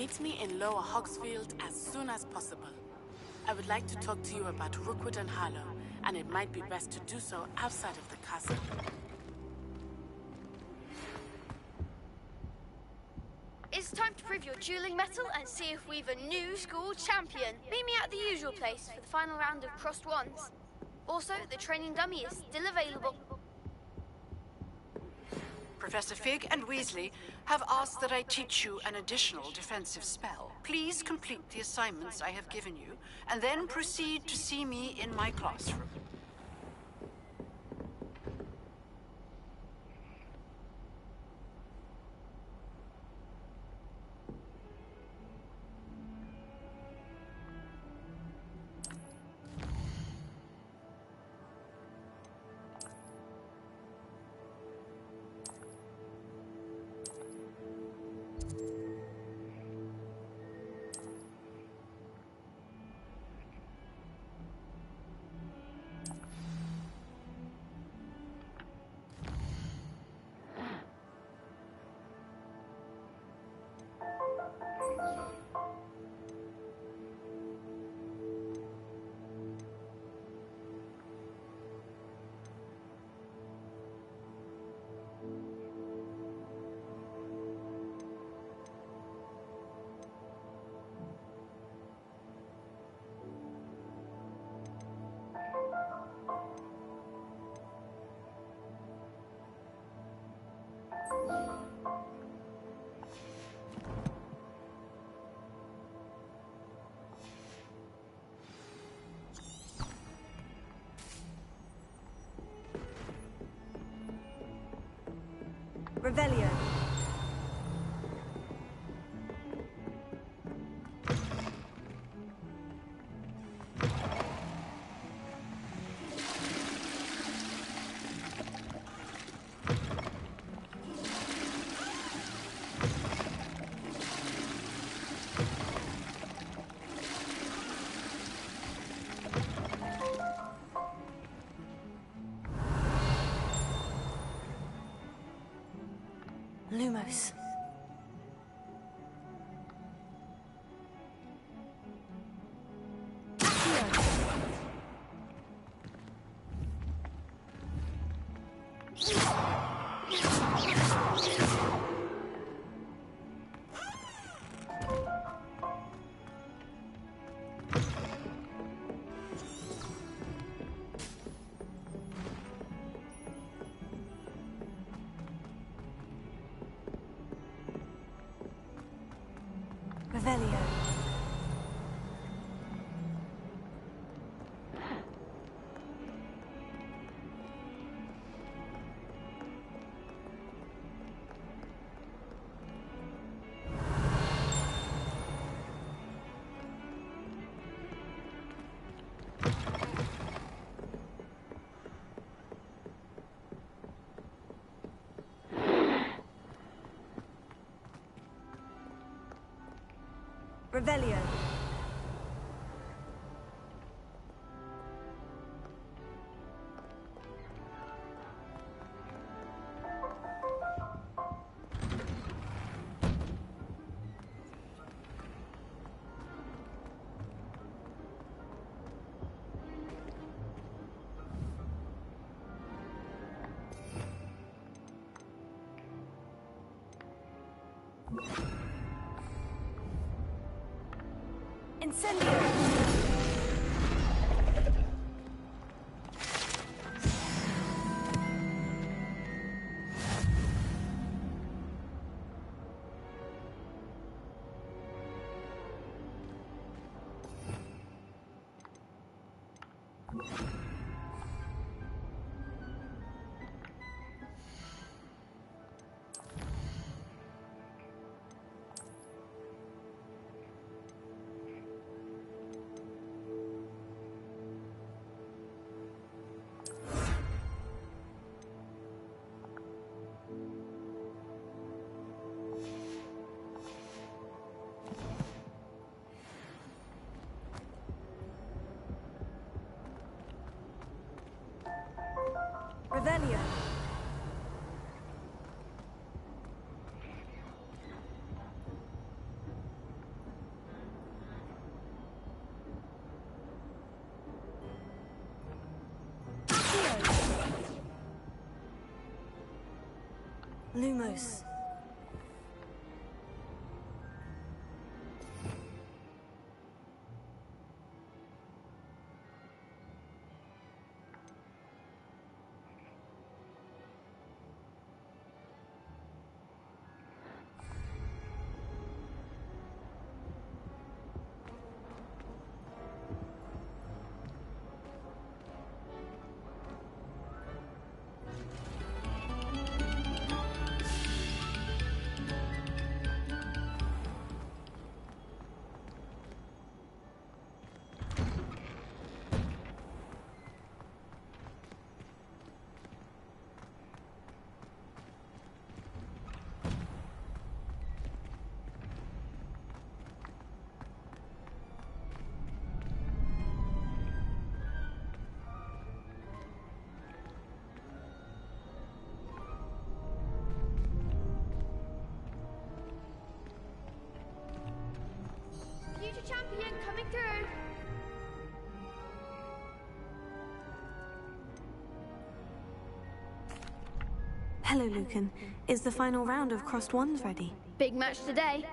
Meet me in Lower Hogsfield as soon as possible. I would like to talk to you about Rookwood and Harlow, and it might be best to do so outside of the castle. It's time to prove your dueling mettle and see if we've a new school champion. Meet me at the usual place for the final round of crossed wands. Also, the training dummy is still available. Professor Fig and Weasley have asked that I teach you an additional defensive spell. Please complete the assignments I have given you, and then proceed to see me in my classroom. Revelio. Lumos. Revelio. Revelio. Incendio! Lumos. Future champion coming through. Hello, Lucan. Is the final round of Crossed Wands ready? Big match today.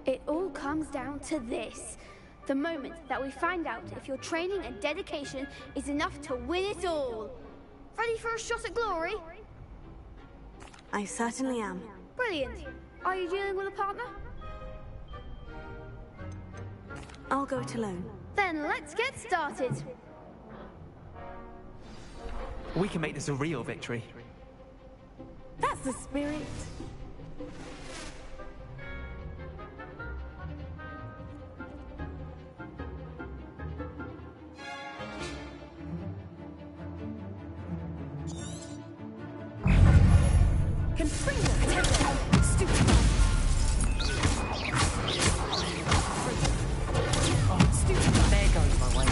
It all comes down to this. The moment that we find out if your training and dedication is enough to win it all. Ready for a shot at glory? I certainly am. Brilliant. Are you dealing with a partner? I'll go it alone. Then let's get started. We can make this a real victory. That's the spirit. There goes my way.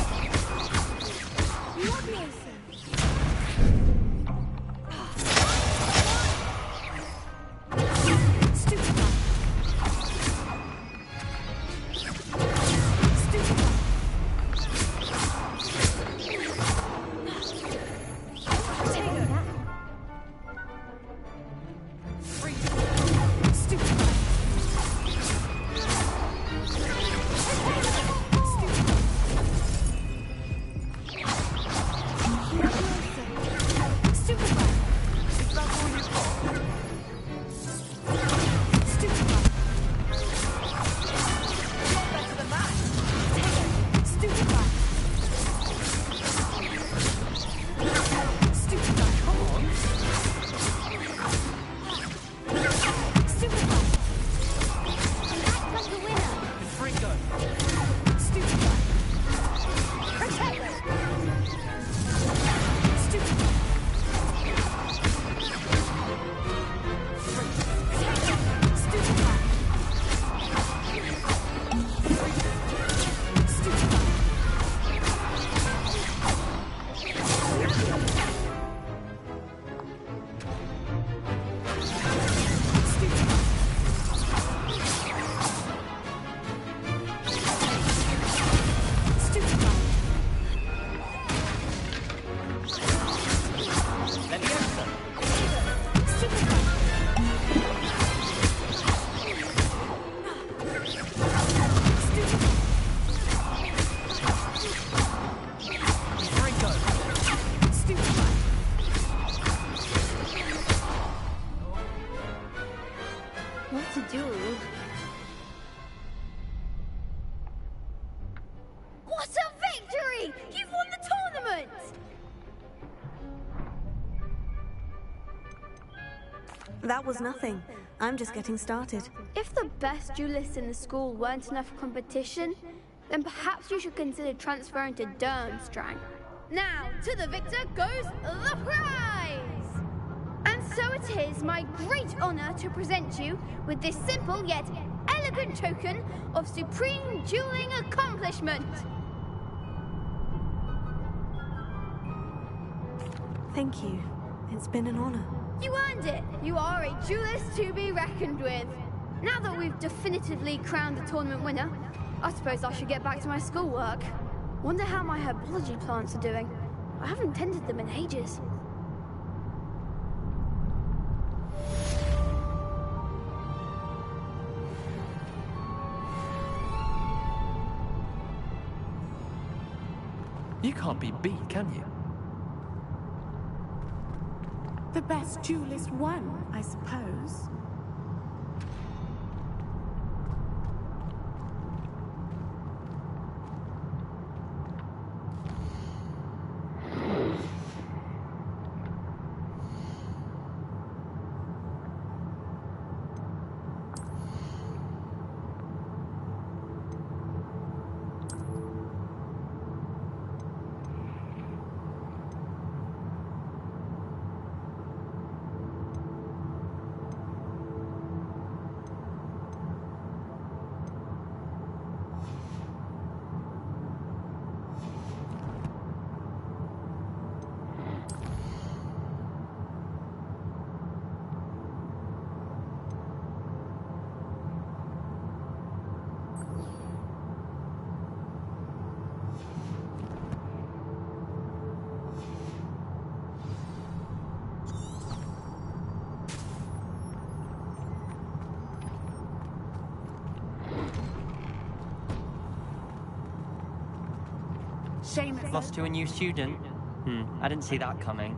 What a victory! You've won the tournament! That was nothing. I'm just getting started. If the best duelists in the school weren't enough for competition, then perhaps you should consider transferring to Durmstrang. Now, to the victor goes the prize! And so it is my great honor to present you with this simple yet elegant token of supreme dueling accomplishment. Thank you. It's been an honor. You earned it. You are a duelist to be reckoned with. Now that we've definitively crowned the tournament winner, I suppose I should get back to my schoolwork. Wonder how my herbology plants are doing. I haven't tended them in ages. You can't be beat, can you? The best duelist won, I suppose. Seamus. Lost to a new student? I didn't see that coming.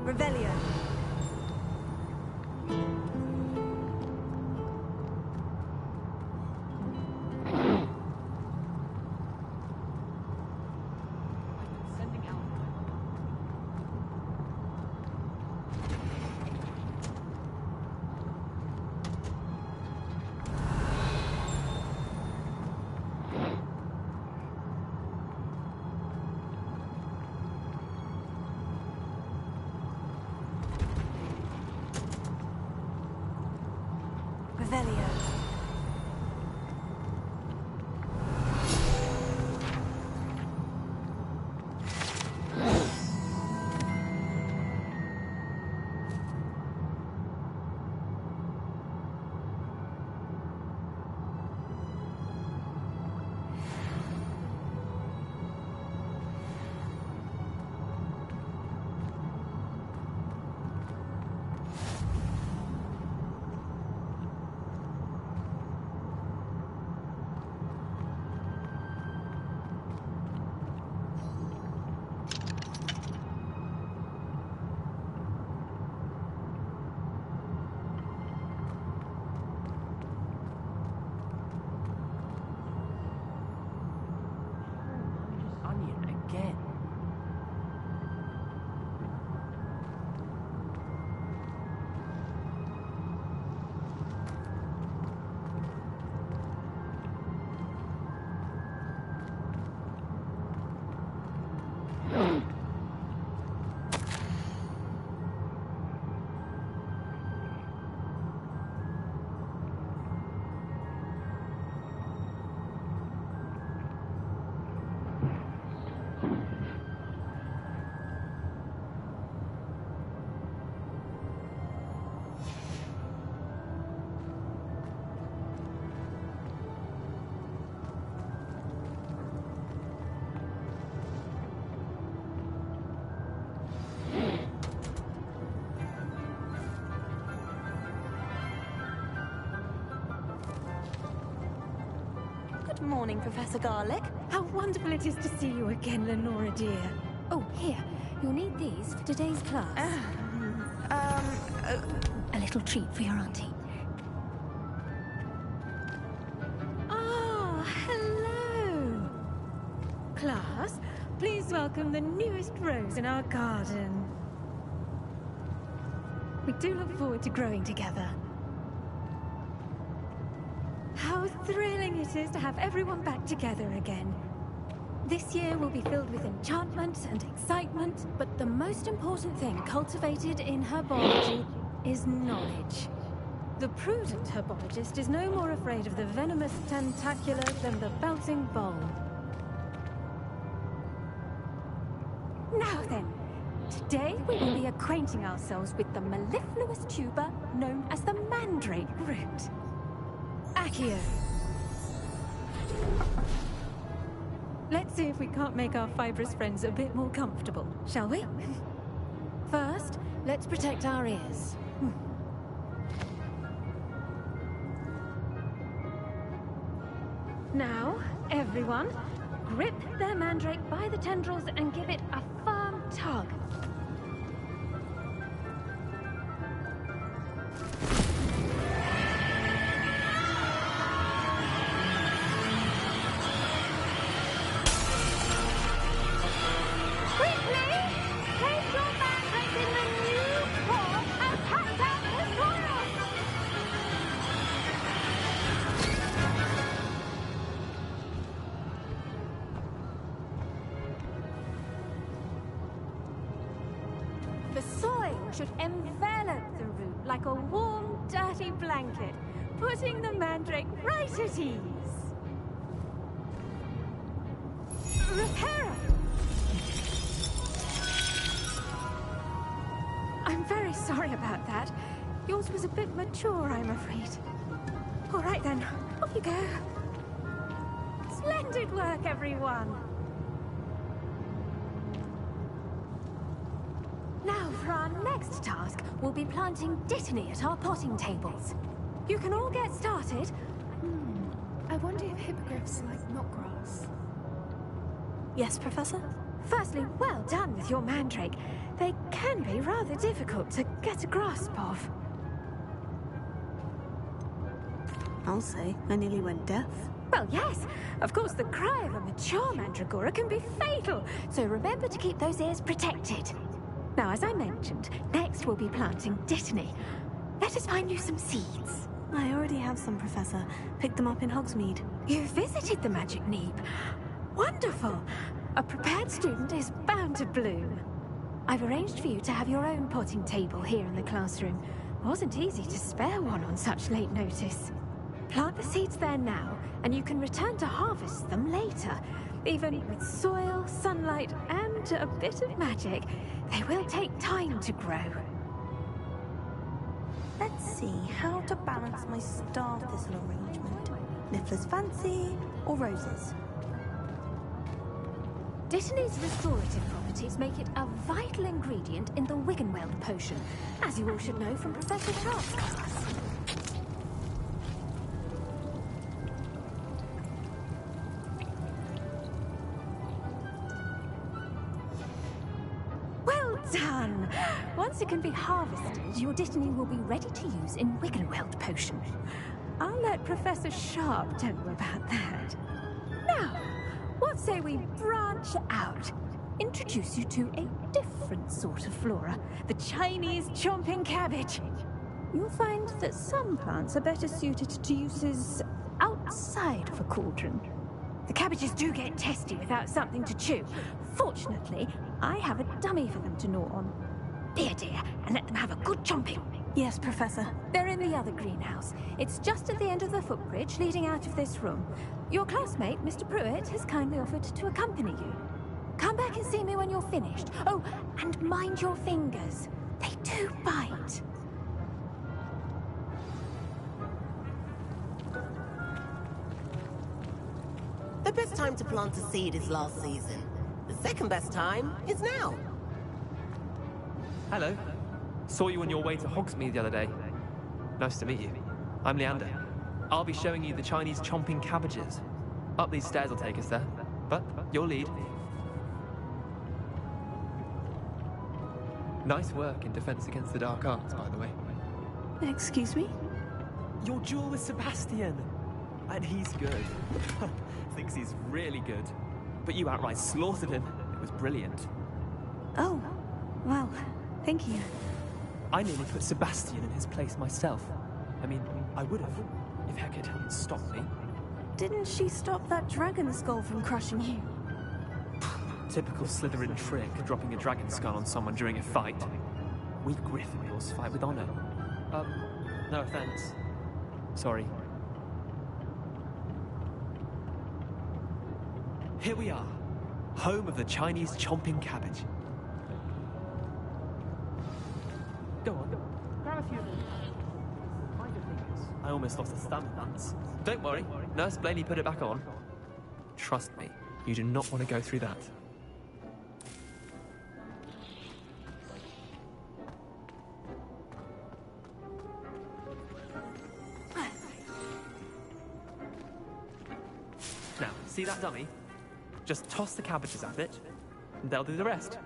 Revelio. Revelio. Onion again. Good morning, Professor Garlic. How wonderful it is to see you again, Lenora dear. Oh, here. You'll need these for today's class. A little treat for your auntie. Ah, hello. welcome the newest rose in our garden. We do look forward to growing together. How thrilling it is to have everyone back together again. This year will be filled with enchantment and excitement, but the most important thing cultivated in herbology is knowledge. The prudent herbologist is no more afraid of the venomous tentacula than the bouncing bulb. Now then, today we will be acquainting ourselves with the mellifluous tuber known as the mandrake root. Accio. Let's see if we can't make our fibrous friends a bit more comfortable, shall we? First, let's protect our ears. Now, everyone, grip their mandrake by the tendrils and give it a firm tug. The soil should envelop the root like a warm, dirty blanket, putting the mandrake right at ease. Reparo! I'm very sorry about that. Yours was a bit mature, I'm afraid. All right then, off you go. Splendid work, everyone! Now, for our next task, we'll be planting dittany at our potting tables. You can all get started. I wonder if hippogriffs like knotgrass. Yes, Professor? Firstly, well done with your mandrake. They can be rather difficult to get a grasp of. I'll say, I nearly went deaf. Well, yes. Of course, the cry of a mature mandragora can be fatal, so remember to keep those ears protected. Now, as I mentioned, next we'll be planting dittany. Let us find you some seeds. I already have some, Professor. Picked them up in Hogsmeade. You visited the Magic Neep. Wonderful. A prepared student is bound to bloom. I've arranged for you to have your own potting table here in the classroom. Wasn't easy to spare one on such late notice. Plant the seeds there now, and you can return to harvest them later. Even with soil, sunlight, and a bit of magic, they will take time to grow. Let's see how to balance my star thistle arrangement. Niffler's fancy or roses? Dittany's restorative properties make it a vital ingredient in the Wiggenweld potion, as you all should know from Professor Sharp's class. Well done! Once it can be harvested, your dittany will be ready to use in Wiggenweld potion. I'll let Professor Sharp tell you about that. Now, what say we branch out? Introduce you to a different sort of flora, the Chinese chomping cabbage. You'll find that some plants are better suited to uses outside of a cauldron. The cabbages do get testy without something to chew. Fortunately, I have a dummy for them to gnaw on. Be a dear, and let them have a good chomping. Yes, Professor. They're in the other greenhouse. It's just at the end of the footbridge leading out of this room. Your classmate, Mr. Pruitt, has kindly offered to accompany you. Come back and see me when you're finished. Oh, and mind your fingers. They do bite. The best time to plant a seed is last season. The second best time is now. Hello. Saw you on your way to Hogsmeade the other day. Nice to meet you. I'm Leander. I'll be showing you the Chinese chomping cabbages. Up these stairs will take us there. But your lead. Nice work in Defense Against the Dark Arts, by the way. Excuse me? Your duel with Sebastian. And he's good. Thinks he's really good. But you outright slaughtered him. It was brilliant. Oh, well, thank you. I nearly put Sebastian in his place myself. I mean, I would have, if Hecate hadn't stopped me. Didn't she stop that dragon skull from crushing you? Typical Slytherin trick, dropping a dragon skull on someone during a fight. We Gryffindors fight with honor. No offense. Sorry. Here we are, home of the Chinese chomping cabbage. Go on, grab a few more. Mind your fingers. I almost lost a thumb once. Don't worry, Nurse Blaney put it back on. Trust me, you do not want to go through that. Now, see that dummy? Just toss the cabbages at it, and they'll do the rest.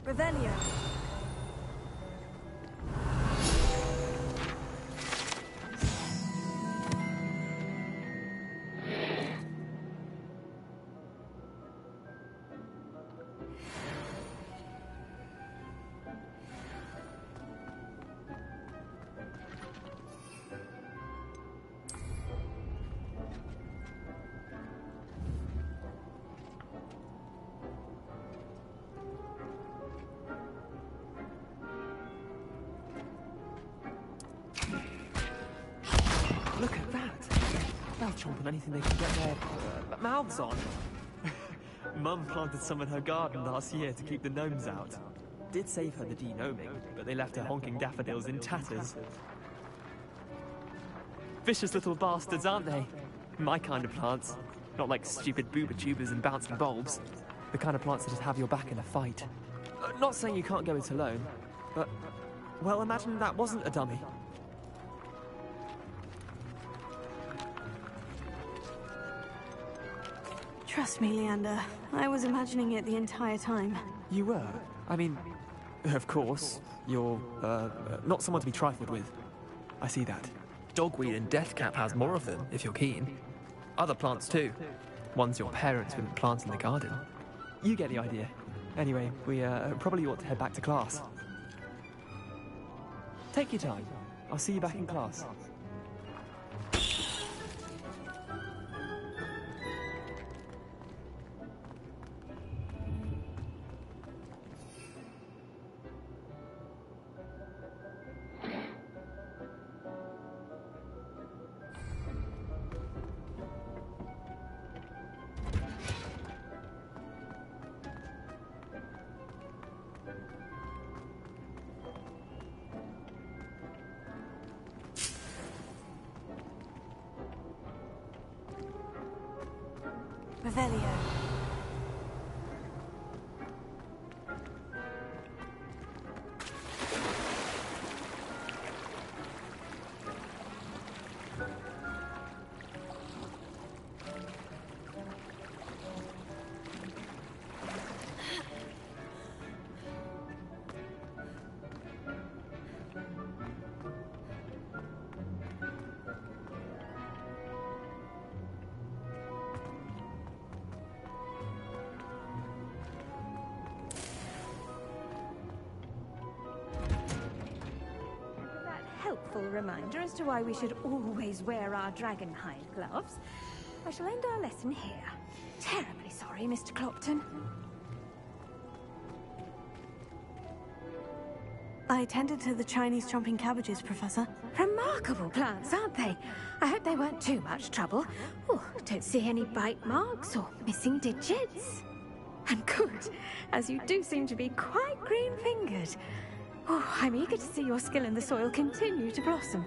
Revelio. Look at that! They'll chomp on anything they can get their mouths on. Mum planted some in her garden last year to keep the gnomes out. Did save her the de-gnoming, but they left her honking daffodils in tatters. Vicious little bastards, aren't they? My kind of plants. Not like stupid booba tubers and bouncing bulbs. The kind of plants that just have your back in a fight. Not saying you can't go it alone, but... well, imagine that wasn't a dummy. Trust me, Leander. I was imagining it the entire time. You were? I mean, of course, you're, not someone to be trifled with. I see that. Dogweed and Deathcap has more of them, if you're keen. Other plants too. Ones your parents wouldn't plant in the garden. You get the idea. Anyway, we, probably ought to head back to class. Take your time. I'll see you back in class. Revelio. Helpful reminder as to why we should always wear our dragon hide gloves. I shall end our lesson here. Terribly sorry, Mr. Clopton. I tended to the Chinese chomping cabbages, Professor. Remarkable plants, aren't they? I hope they weren't too much trouble. Oh, don't see any bite marks or missing digits. And good, as you do seem to be quite green-fingered. Oh, I'm eager to see your skill in the soil continue to blossom.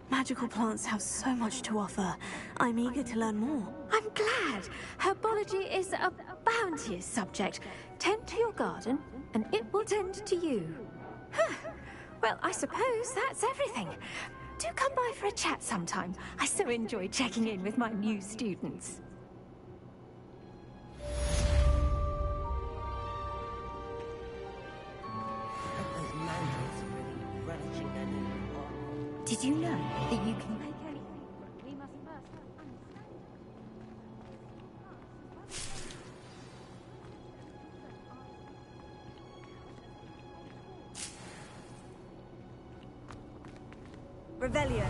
Magical plants have so much to offer. I'm eager to learn more. I'm glad. Herbology is a bounteous subject. Tend to your garden, and it will tend to you. Huh. Well, I suppose that's everything. Do come by for a chat sometime. I so enjoy checking in with my new students. Those mandrakes are really relishing their Did you know that you can make anything? We must first understand. Revelio.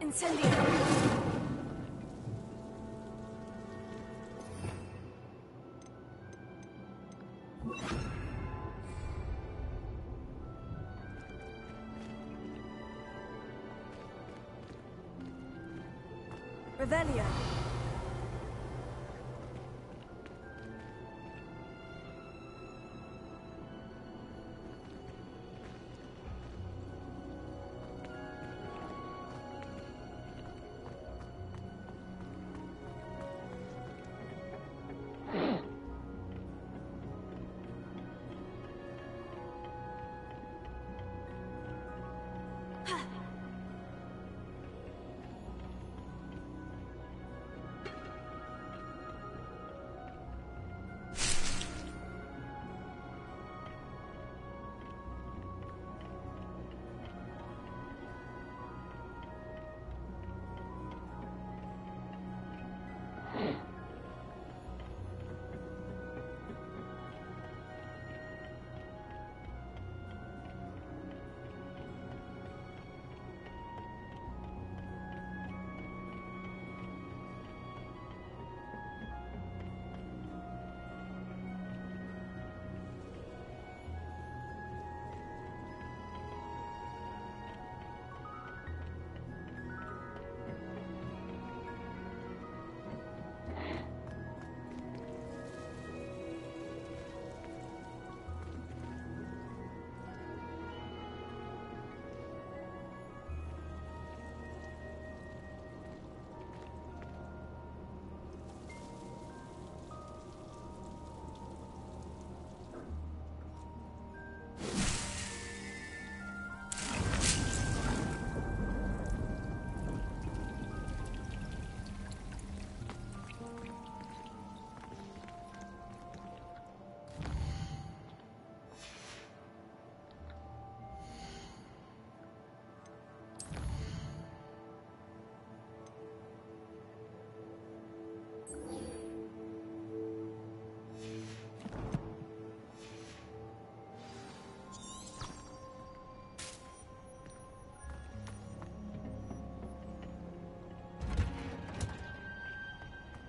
Incendio. Revelio.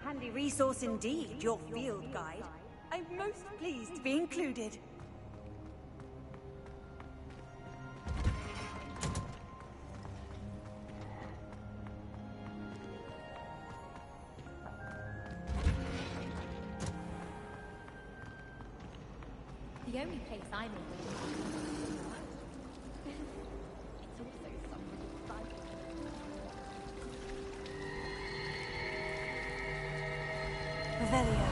Handy resource indeed, your field guide. I'm most pleased to be included. The only place I'm in. It's also somewhat exciting. Revelio.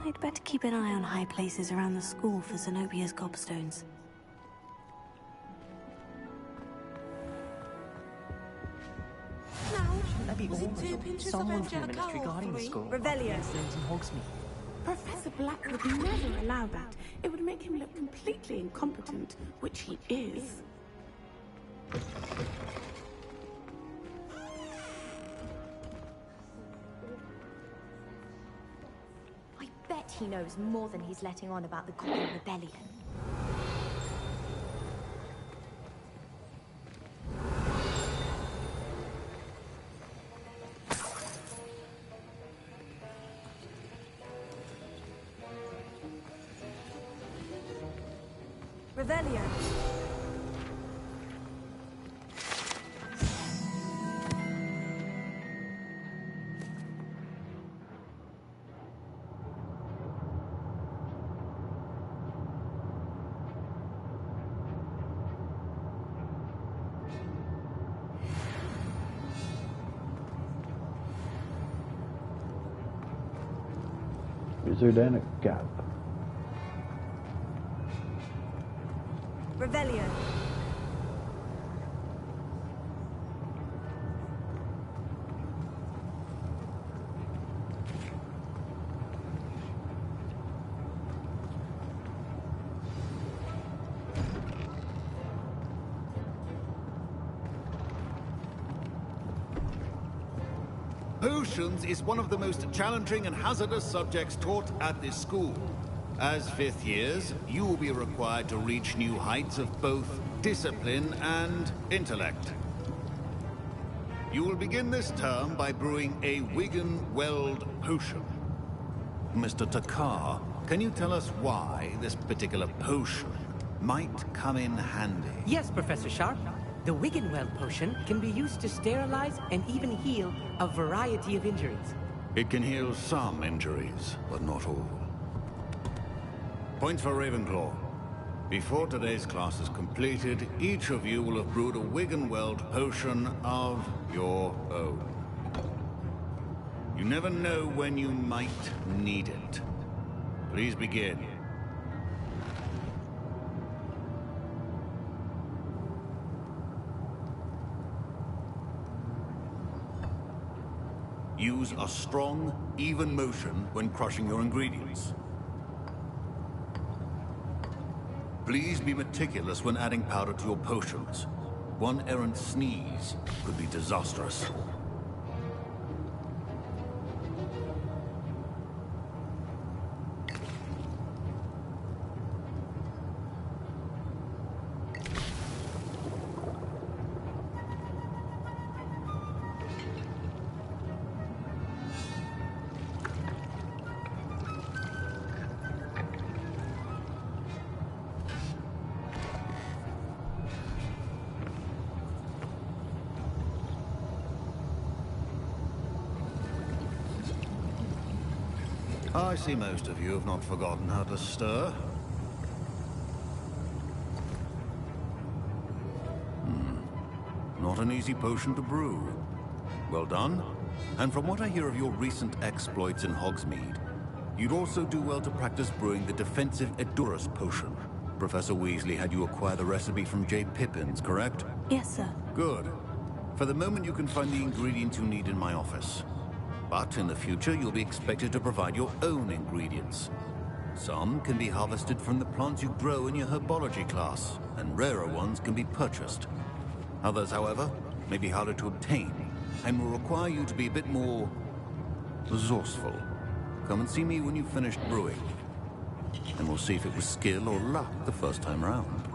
I'd better keep an eye on high places around the school for Zenobia's gobstones. Shouldn't there be someone from the ministry guarding the school? Revelio. Incident in Hogsmeade. Professor Black would never allow that. It would make him look completely incompetent, which he is. I bet he knows more than he's letting on about the Goblin Rebellion. Revelio. Wizard and a gap. Revelio. Potions is one of the most challenging and hazardous subjects taught at this school. As fifth years, you will be required to reach new heights of both discipline and intellect. You will begin this term by brewing a Wiggenweld potion. Mr. Takar, can you tell us why this particular potion might come in handy? Yes, Professor Sharp. The Wiggenweld potion can be used to sterilize and even heal a variety of injuries. It can heal some injuries, but not all. Points for Ravenclaw. Before today's class is completed, each of you will have brewed a Wiggenweld potion of your own. You never know when you might need it. Please begin. Use a strong, even motion when crushing your ingredients. Please be meticulous when adding powder to your potions. One errant sneeze could be disastrous. I see most of you have not forgotten how to stir. Not an easy potion to brew. Well done. And from what I hear of your recent exploits in Hogsmeade, you'd also do well to practice brewing the defensive Edurus potion. Professor Weasley had you acquire the recipe from J. Pippins, correct? Yes, sir. Good. For the moment, you can find the ingredients you need in my office. But in the future, you'll be expected to provide your own ingredients. Some can be harvested from the plants you grow in your herbology class, and rarer ones can be purchased. Others, however, may be harder to obtain, and will require you to be a bit more resourceful. Come and see me when you've finished brewing, and we'll see if it was skill or luck the first time round.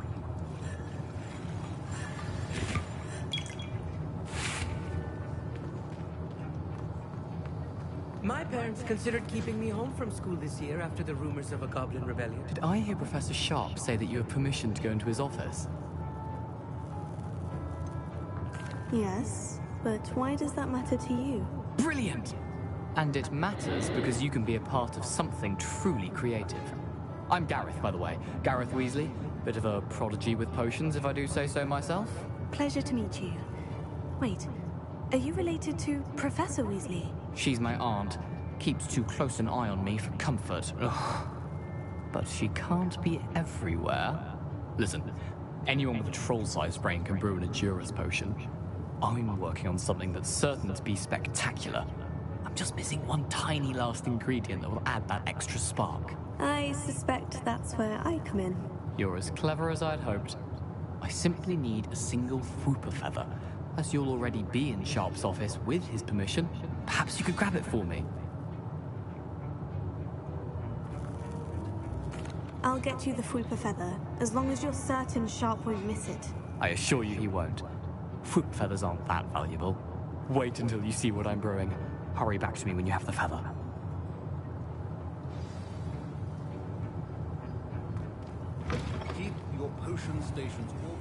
My parents considered keeping me home from school this year after the rumors of a Goblin Rebellion. Did I hear Professor Sharp say that you have permission to go into his office? Yes, but why does that matter to you? Brilliant! And it matters because you can be a part of something truly creative. I'm Gareth, by the way. Gareth Weasley. Bit of a prodigy with potions, if I do say so myself. Pleasure to meet you. Wait, are you related to Professor Weasley? She's my aunt. keeps too close an eye on me for comfort. Ugh. But she can't be everywhere. Listen, anyone with a troll-sized brain can brew an Adjuras potion. I'm working on something that's certain to be spectacular. I'm just missing one tiny last ingredient that will add that extra spark. I suspect that's where I come in. You're as clever as I'd hoped. I simply need a single Fwooper feather. As you'll already be in Sharp's office with his permission, perhaps you could grab it for me. I'll get you the Fwooper feather, as long as you're certain Sharp won't miss it. I assure you he won't. Fwooper feathers aren't that valuable. Wait until you see what I'm brewing. Hurry back to me when you have the feather. Keep your potion stations open.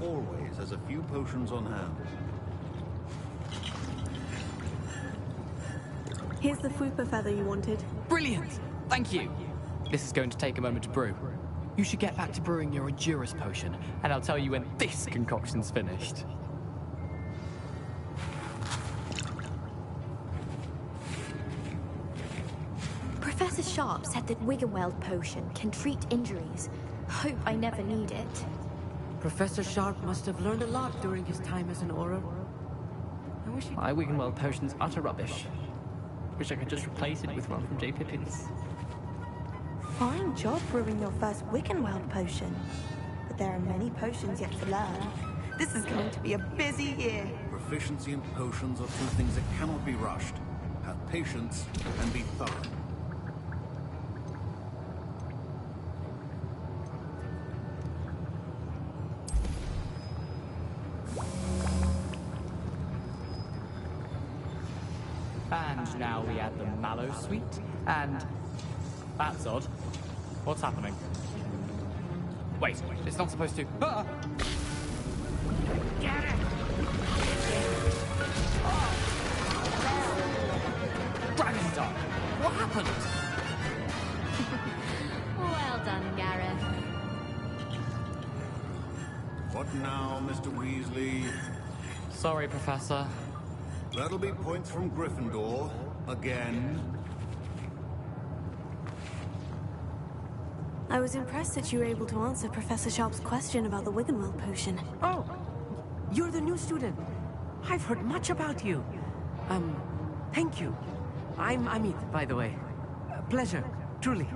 Always has a few potions on hand. Here's the Fwooper feather you wanted. Brilliant! Thank you! This is going to take a moment to brew. You should get back to brewing your Adjuras potion, and I'll tell you when this concoction's finished. Professor Sharp said that Wiggenweld potion can treat injuries. Hope I never need it. Professor Sharp must have learned a lot during his time as an Auror. I wish My Wiggenweld potion's utter rubbish. Wish I could just replace it with one from J. Pippin's. Fine job brewing your first Wiggenweld potion. But there are many potions yet to learn. This is going to be a busy year. Proficiency in potions are two things that cannot be rushed. Have patience and be thorough. And now we add the mallow sweet, and... That's odd. What's happening? Wait, it's not supposed to... Ah! Get it! Dragon Dog! What happened? Well done, Gareth. What now, Mr. Weasley? Sorry, Professor. That'll be points from Gryffindor. Again. I was impressed that you were able to answer Professor Sharp's question about the Wiggenweld potion. Oh, you're the new student. I've heard much about you. Thank you. I'm Amit, by the way. Pleasure, truly.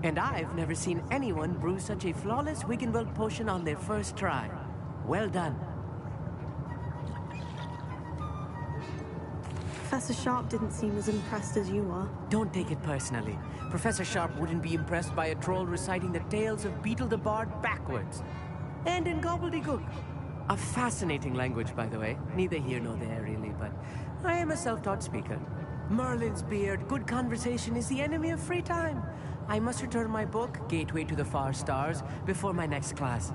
And I've never seen anyone brew such a flawless Wiggenweld potion on their first try. Well done. Professor Sharp didn't seem as impressed as you are. Don't take it personally. Professor Sharp wouldn't be impressed by a troll reciting the tales of Beetle the Bard backwards. And in gobbledygook. A fascinating language, by the way. Neither here nor there, really, but I am a self-taught speaker. Merlin's beard, good conversation is the enemy of free time. I must return my book, Gateway to the Far Stars, before my next class.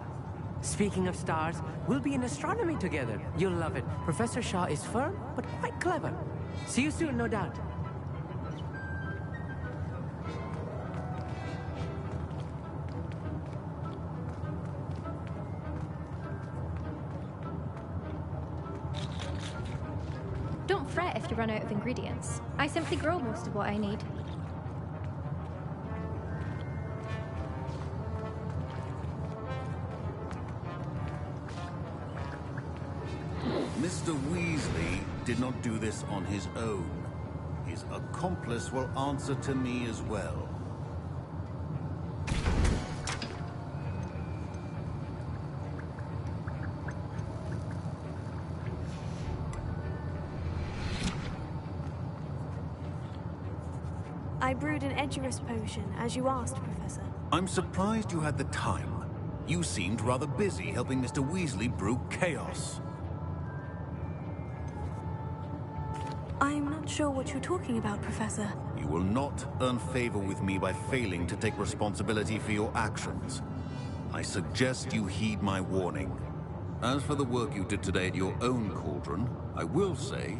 Speaking of stars, we'll be in astronomy together. You'll love it. Professor Shaw is firm, but quite clever. See you soon, no doubt. Don't fret if you run out of ingredients. I simply grow most of what I need. Mr. Weasley did not do this on his own. His accomplice will answer to me as well. I brewed an Edurus potion, as you asked, Professor. I'm surprised you had the time. You seemed rather busy helping Mr. Weasley brew chaos. I'm not sure what you're talking about, Professor. You will not earn favor with me by failing to take responsibility for your actions. I suggest you heed my warning. As for the work you did today at your own cauldron, I will say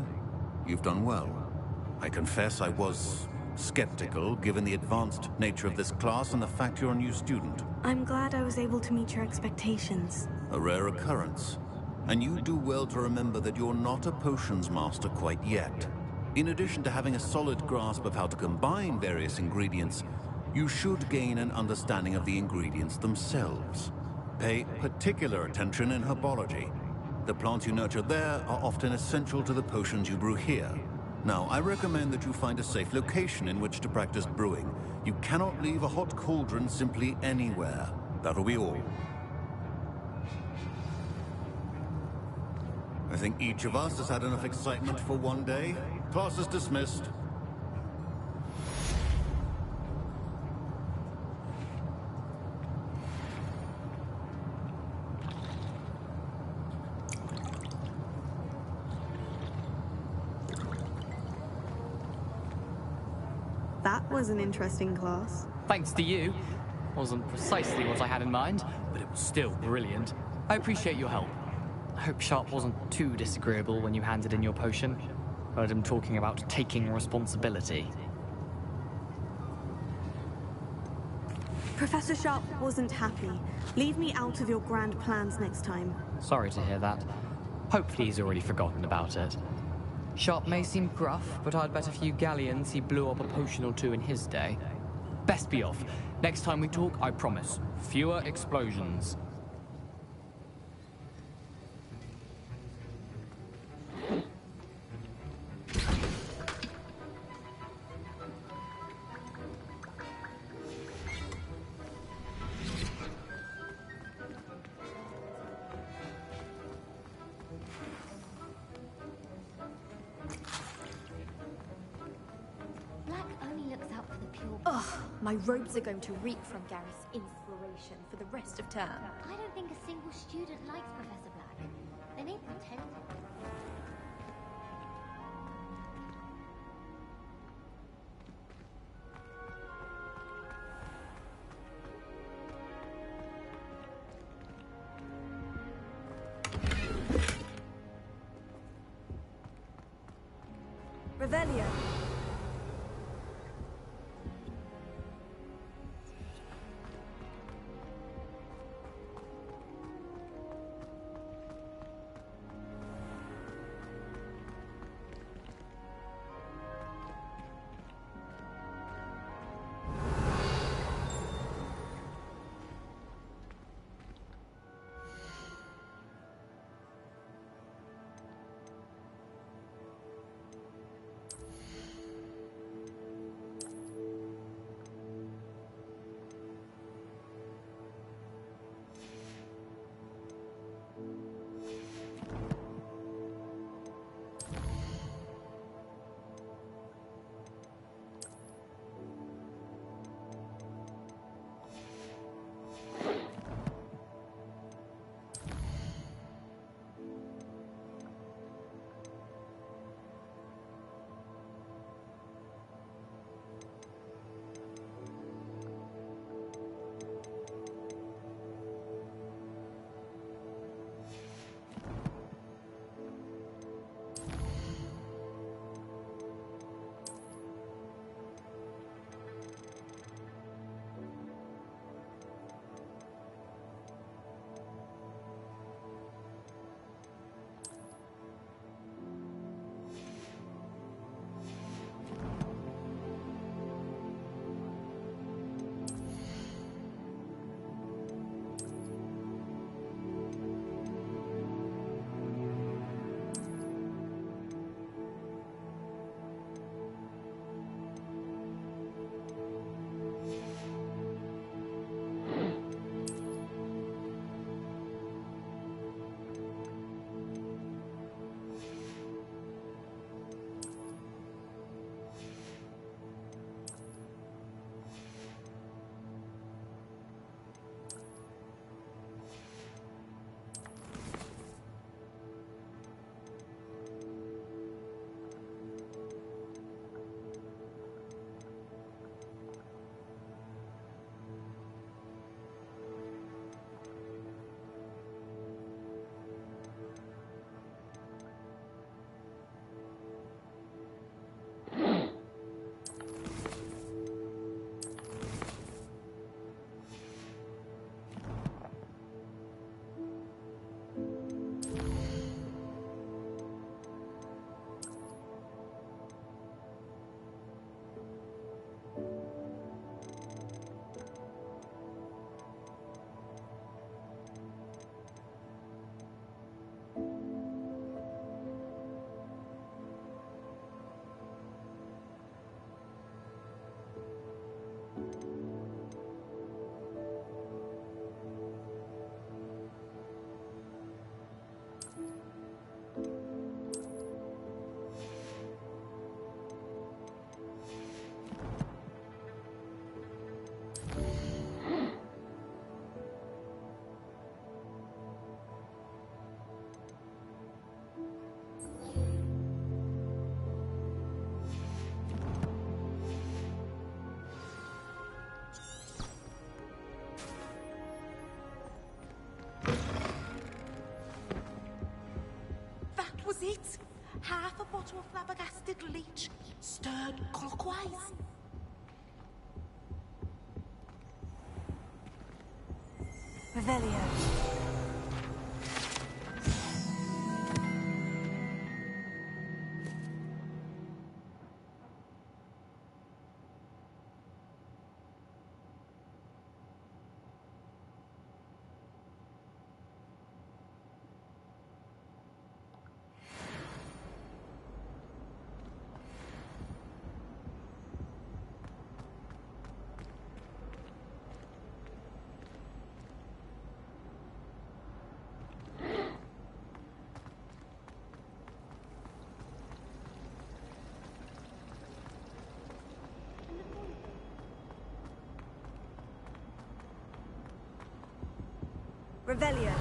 you've done well. I confess I was skeptical, given the advanced nature of this class and the fact you're a new student. I'm glad I was able to meet your expectations. A rare occurrence. And you do well to remember that you're not a potions master quite yet. In addition to having a solid grasp of how to combine various ingredients, you should gain an understanding of the ingredients themselves. Pay particular attention in herbology. The plants you nurture there are often essential to the potions you brew here. Now, I recommend that you find a safe location in which to practice brewing. You cannot leave a hot cauldron simply anywhere. That'll be all. I think each of us has had enough excitement for one day. Class is dismissed. That was an interesting class. Thanks to you. Wasn't precisely what I had in mind, but it was still brilliant. I appreciate your help. I hope Sharp wasn't too disagreeable when you handed in your potion. Heard him talking about taking responsibility. Professor Sharp wasn't happy. Leave me out of your grand plans next time. Sorry to hear that. Hopefully he's already forgotten about it. Sharp may seem gruff, but I'd bet a few galleons he blew up a potion or two in his day. Best be off. Next time we talk, I promise. Fewer explosions. Ugh, my robes are going to reek from Gareth's inspiration for the rest of term. I don't think a single student likes Professor Black. They may pretend. Revelio. to a flabbergasted leech, stirred clockwise. Revelio. Revelio.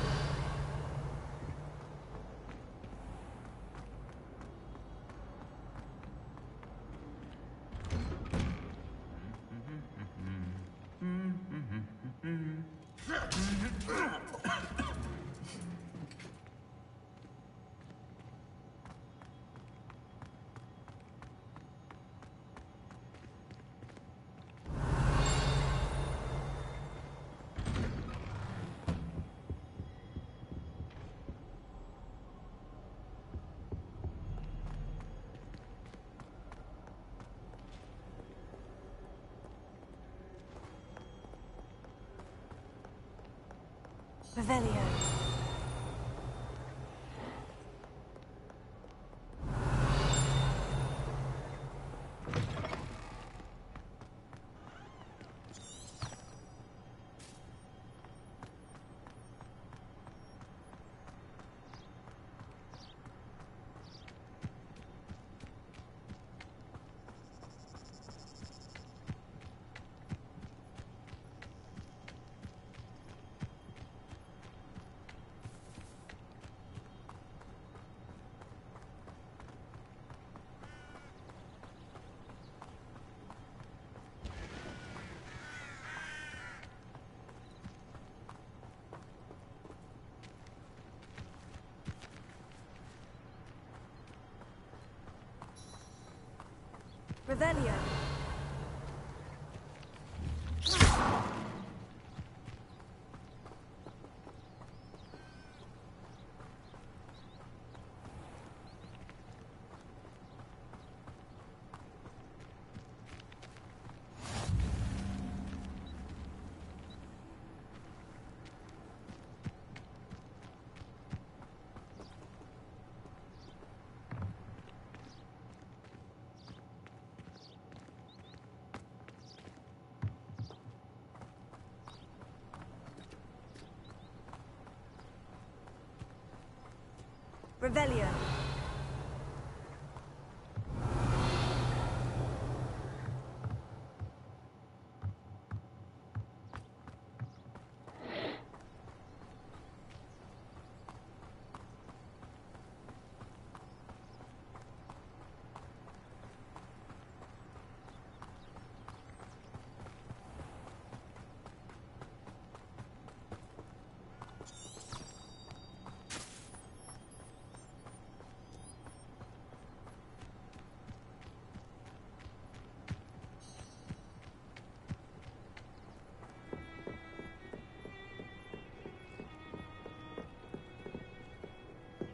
Revelio. Revelio. Revelio.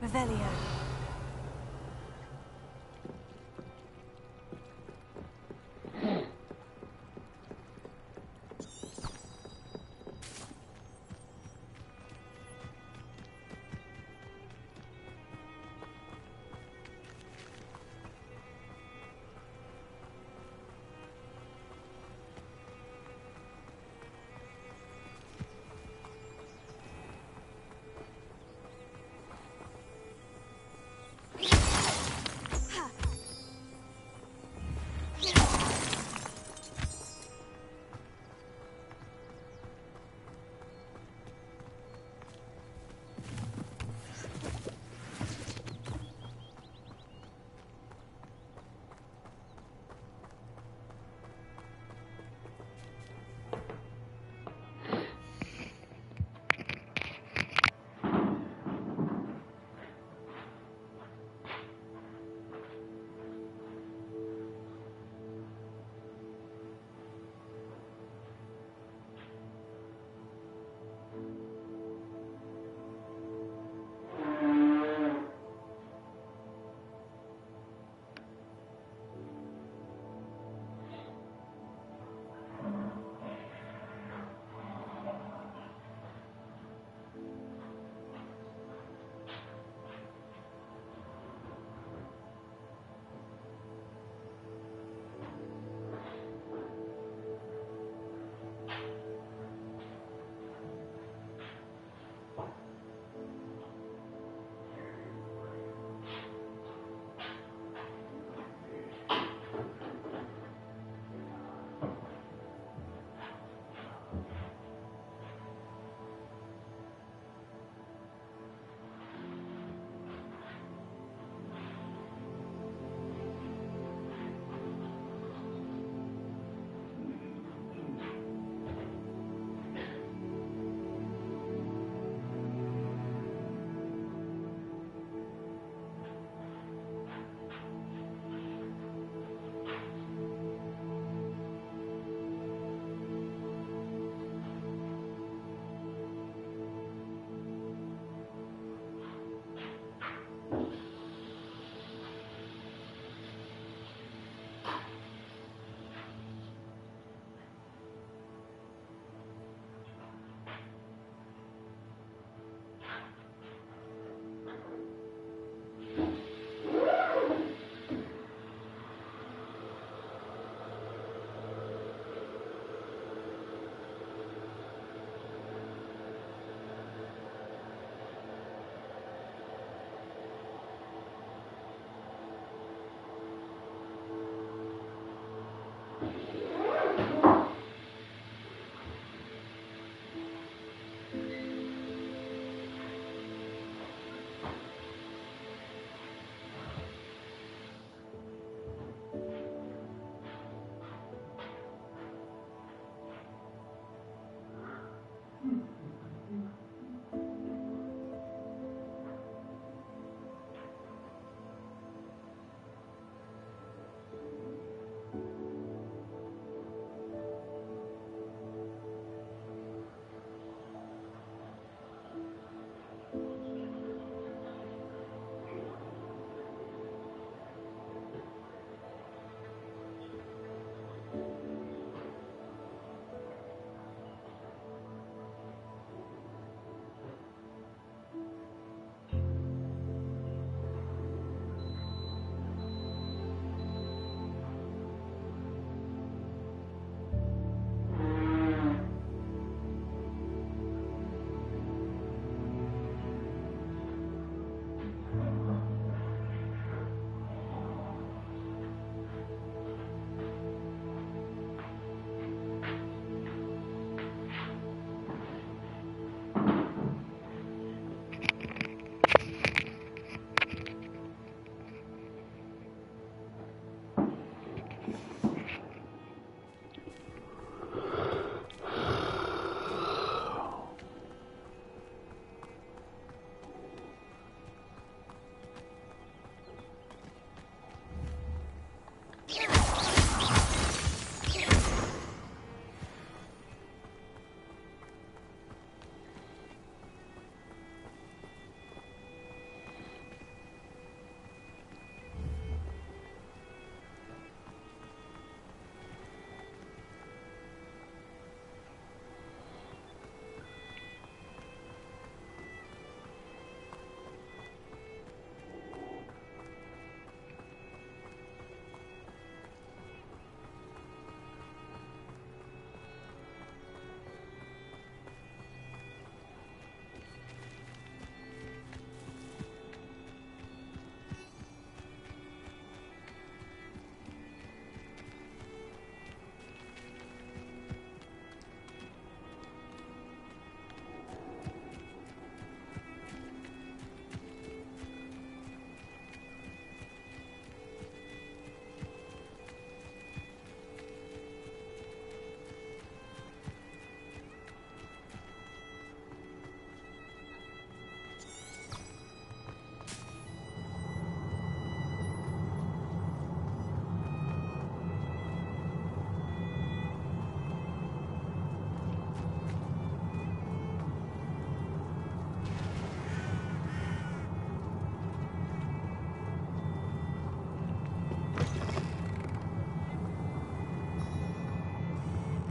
Revelio.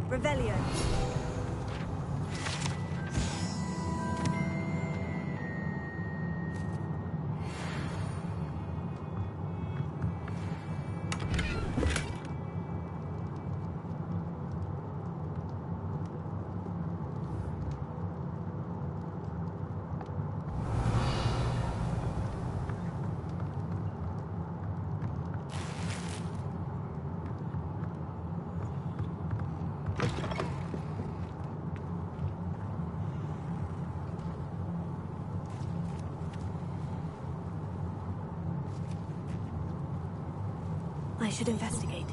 Revelio. I should investigate.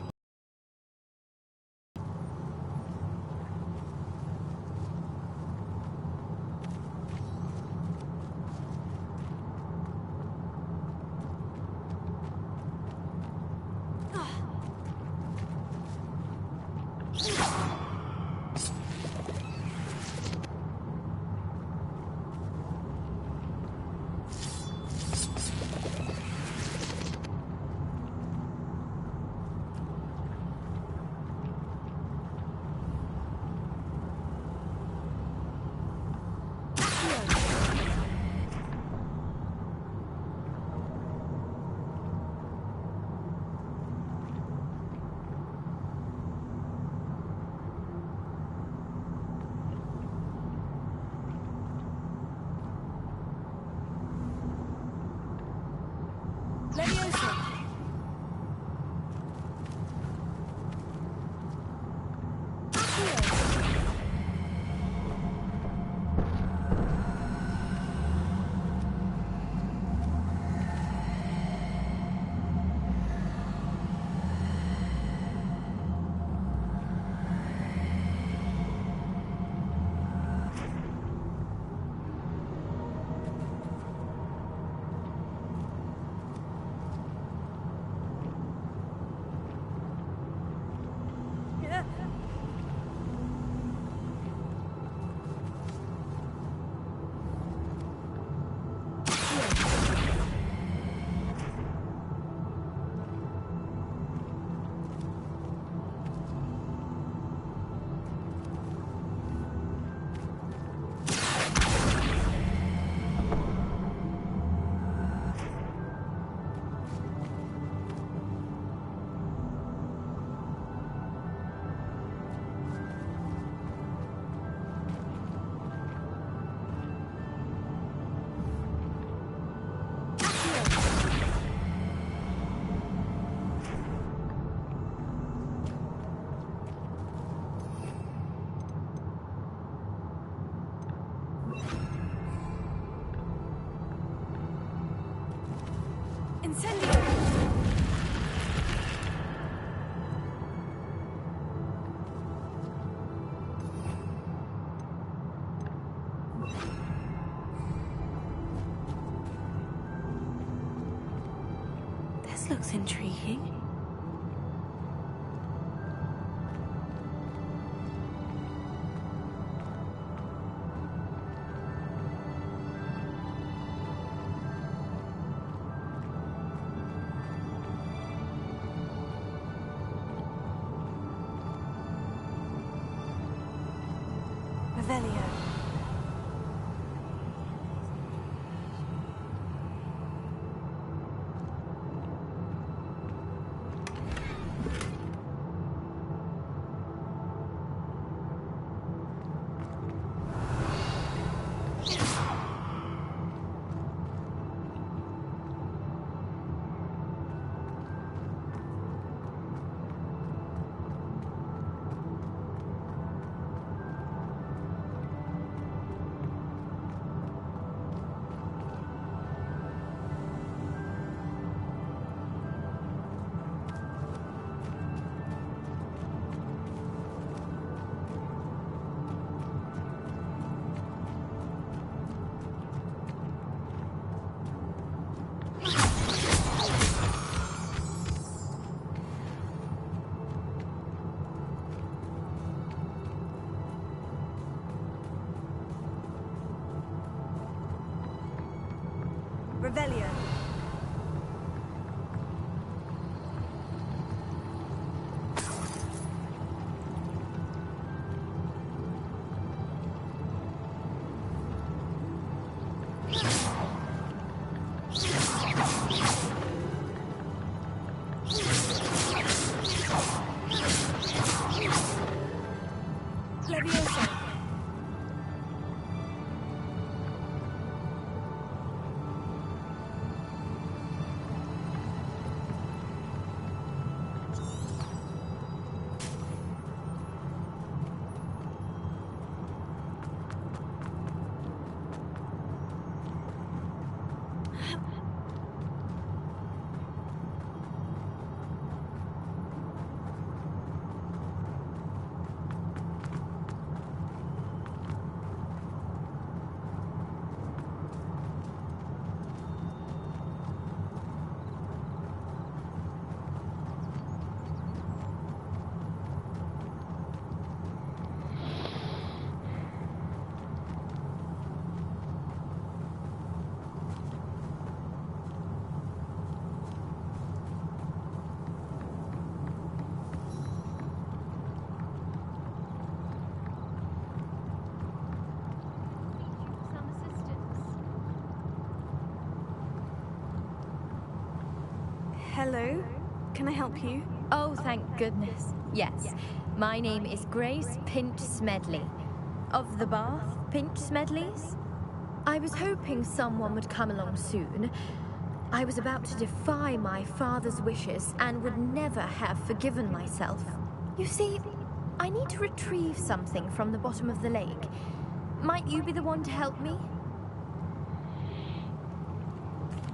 Incendio! This looks intriguing. Revelio. Revelio. Leviosa. Hello, can I help you? Oh, thank goodness. Yes, my name is Grace Pinch Smedley. Of the Bath Pinch Smedleys? I was hoping someone would come along soon. I was about to defy my father's wishes and would never have forgiven myself. You see, I need to retrieve something from the bottom of the lake. Might you be the one to help me?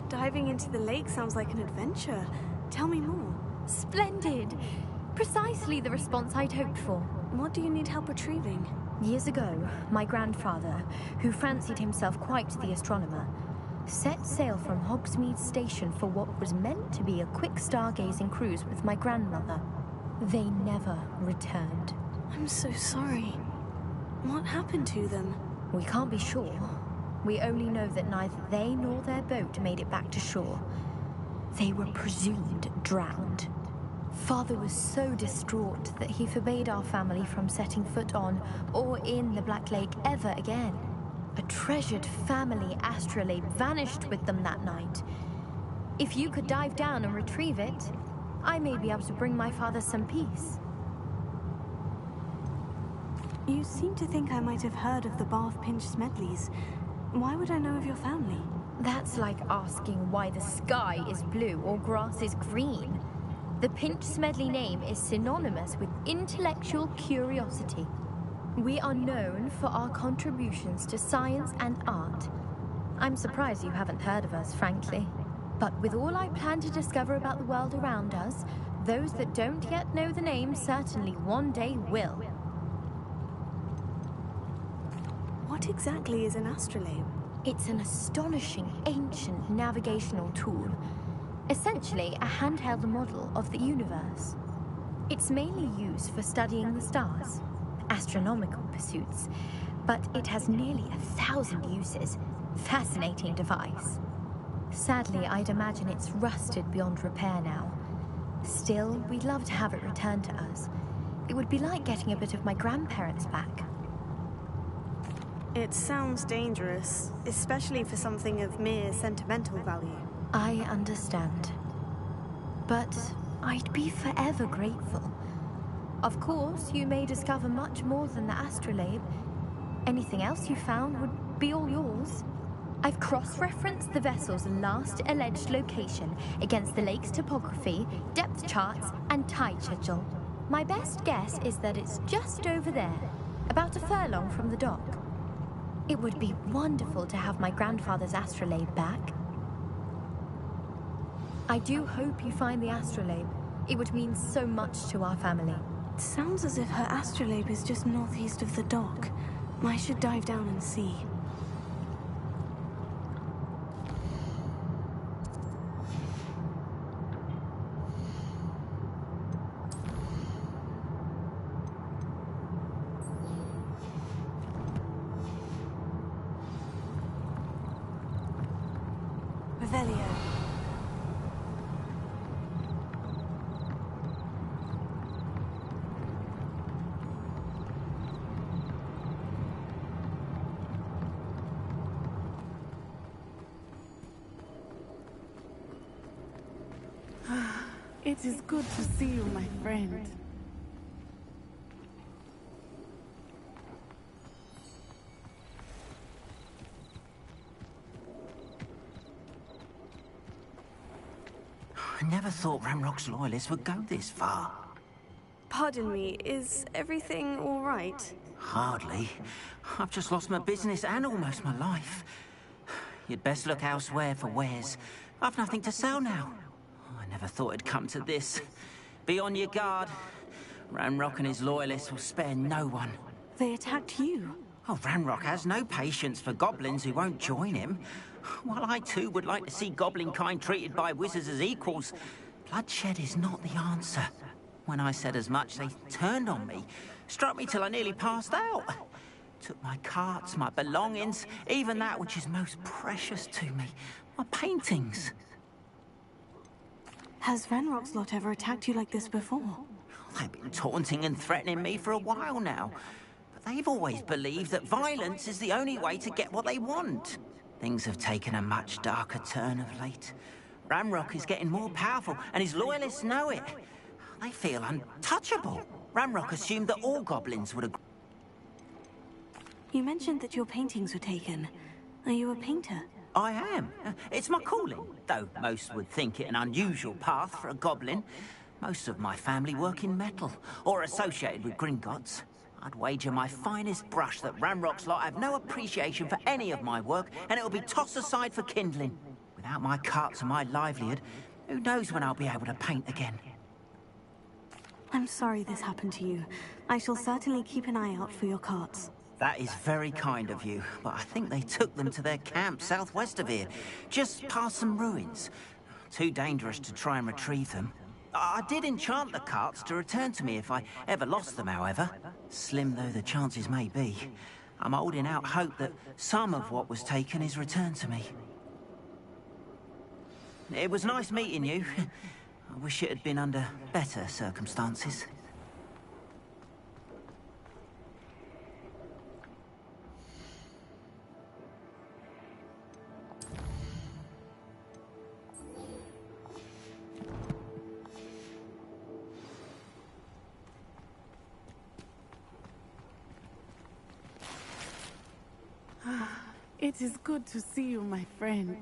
Diving into the lake sounds like an adventure. Tell me more. Splendid! Precisely the response I'd hoped for. What do you need help retrieving? Years ago, my grandfather, who fancied himself quite the astronomer, set sail from Hogsmeade Station for what was meant to be a quick stargazing cruise with my grandmother. They never returned. I'm so sorry. What happened to them? We can't be sure. We only know that neither they nor their boat made it back to shore. They were presumed drowned. Father was so distraught that he forbade our family from setting foot on or in the Black Lake ever again. A treasured family astrolabe vanished with them that night. If you could dive down and retrieve it, I may be able to bring my father some peace. You seem to think I might have heard of the Bath Pinch Smedleys. Why would I know of your family? That's like asking why the sky is blue or grass is green. The Pinch Smedley name is synonymous with intellectual curiosity. We are known for our contributions to science and art. I'm surprised you haven't heard of us, frankly. But with all I plan to discover about the world around us, those that don't yet know the name certainly one day will. What exactly is an astrolabe? It's an astonishing ancient navigational tool. Essentially a handheld model of the universe. It's mainly used for studying the stars, astronomical pursuits, but it has nearly 1,000 uses. Fascinating device. Sadly, I'd imagine it's rusted beyond repair now. Still, we'd love to have it returned to us. It would be like getting a bit of my grandparents back. It sounds dangerous, especially for something of mere sentimental value. I understand. But I'd be forever grateful. Of course, you may discover much more than the astrolabe. Anything else you found would be all yours. I've cross-referenced the vessel's last alleged location against the lake's topography, depth charts, and tide schedule. My best guess is that it's just over there, about a furlong from the dock. It would be wonderful to have my grandfather's astrolabe back. I do hope you find the astrolabe. It would mean so much to our family. It sounds as if her astrolabe is just northeast of the dock. I should dive down and see. Revelio. It is good to see you, my friend. I never thought Ramrock's loyalists would go this far. Pardon me, is everything all right? Hardly. I've just lost my business and almost my life. You'd best look elsewhere for wares. I've nothing to sell now. I never thought it'd come to this. Be on your guard. Ramrock and his loyalists will spare no one. They attacked you? Oh, Ramrock has no patience for goblins who won't join him. While I too would like to see goblin kind treated by wizards as equals, bloodshed is not the answer. When I said as much, they turned on me, struck me till I nearly passed out. Took my carts, my belongings, even that which is most precious to me, my paintings. Has Ranrock's lot ever attacked you like this before? They've been taunting and threatening me for a while now. But they've always believed that violence is the only way to get what they want. Things have taken a much darker turn of late. Ramrock is getting more powerful, and his loyalists know it. They feel untouchable. Ramrock assumed that all goblins would agree. You mentioned that your paintings were taken. Are you a painter? I am. It's my calling, though most would think it an unusual path for a goblin. Most of my family work in metal, or associated with Gringotts. I'd wager my finest brush that Ramrock's lot have no appreciation for any of my work, and it'll be tossed aside for kindling. Without my carts and my livelihood, who knows when I'll be able to paint again. I'm sorry this happened to you. I shall certainly keep an eye out for your carts. That is very kind of you, but I think they took them to their camp southwest of here, just past some ruins. Too dangerous to try and retrieve them. I did enchant the carts to return to me if I ever lost them, however. Slim though the chances may be, I'm holding out hope that some of what was taken is returned to me. It was nice meeting you. I wish it had been under better circumstances. It is good to see you, my friend.